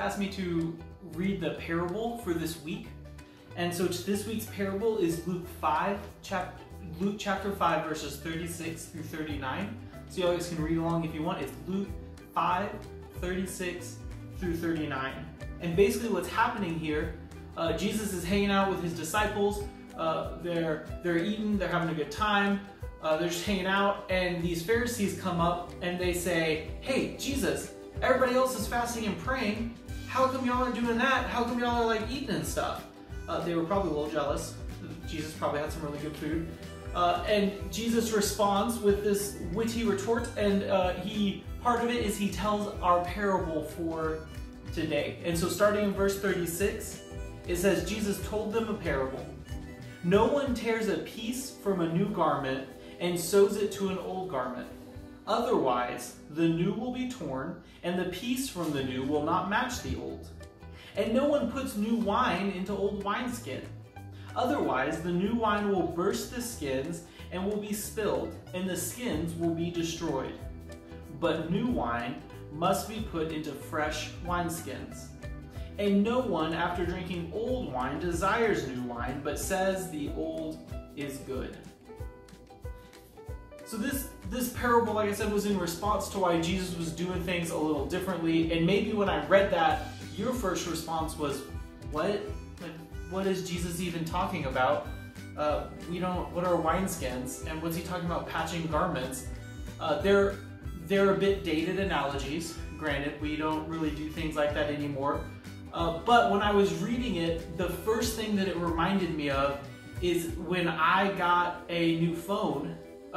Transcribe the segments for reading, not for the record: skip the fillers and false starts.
asked me to read the parable for this week. And so this week's parable is Luke chapter 5, verses 36 through 39. So you guys can read along if you want. It's Luke 5, 36 through 39. And basically what's happening here, Jesus is hanging out with his disciples. They're eating, they're having a good time. They're just hanging out, and these Pharisees come up and they say, "Hey, Jesus, everybody else is fasting and praying. How come y'all aren't doing that? How come y'all are like eating and stuff?" They were probably a little jealous. Jesus probably had some really good food. And Jesus responds with this witty retort, and part of it is he tells our parable for today. And so starting in verse 36, it says, Jesus told them a parable. No one tears a piece from a new garment and sews it to an old garment. Otherwise, the new will be torn, and the piece from the new will not match the old. And no one puts new wine into old wineskin. Otherwise, the new wine will burst the skins and will be spilled, and the skins will be destroyed. But new wine must be put into fresh wineskins. And no one, after drinking old wine, desires new wine, but says the old is good. So this parable, like I said, was in response to why Jesus was doing things a little differently. And maybe when I read that, your first response was, what? Like, what is Jesus even talking about? What are wineskins? And what's he talking about patching garments? They're a bit dated analogies. Granted, we don't really do things like that anymore. But when I was reading it, the first thing that it reminded me of is when I got a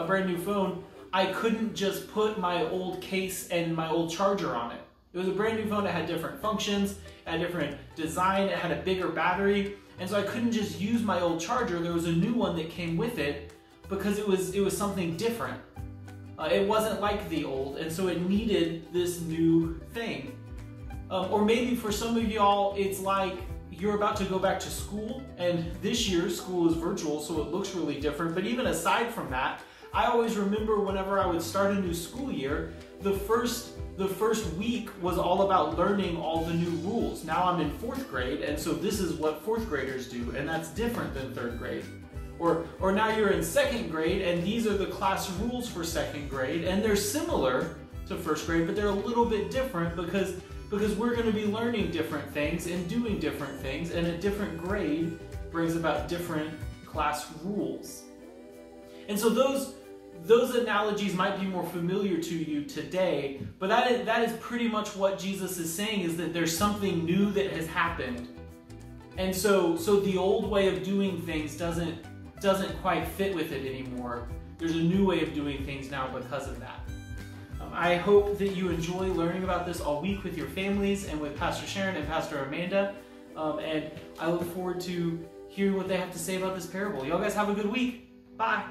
brand new phone, I couldn't just put my old case and my old charger on it. It was a brand new phone that had different functions, it had different design, it had a bigger battery, and so I couldn't just use my old charger. There was a new one that came with it because it was something different. It wasn't like the old, and so it needed this new thing. Or maybe for some of y'all, it's like you're about to go back to school, and this year school is virtual, so it looks really different. But even aside from that, I always remember whenever I would start a new school year, the first week was all about learning all the new rules. Now I'm in 4th grade, and so this is what 4th graders do, and that's different than 3rd grade. Or now you're in 2nd grade, and these are the class rules for 2nd grade, and they're similar to 1st grade, but they're a little bit different because we're going to be learning different things and doing different things, and a different grade brings about different class rules. And so those analogies might be more familiar to you today, but that is pretty much what Jesus is saying, is that there's something new that has happened. And so the old way of doing things doesn't quite fit with it anymore. There's a new way of doing things now because of that. I hope that you enjoy learning about this all week with your families and with Pastor Sharon and Pastor Amanda. And I look forward to hearing what they have to say about this parable. Y'all guys have a good week. Bye.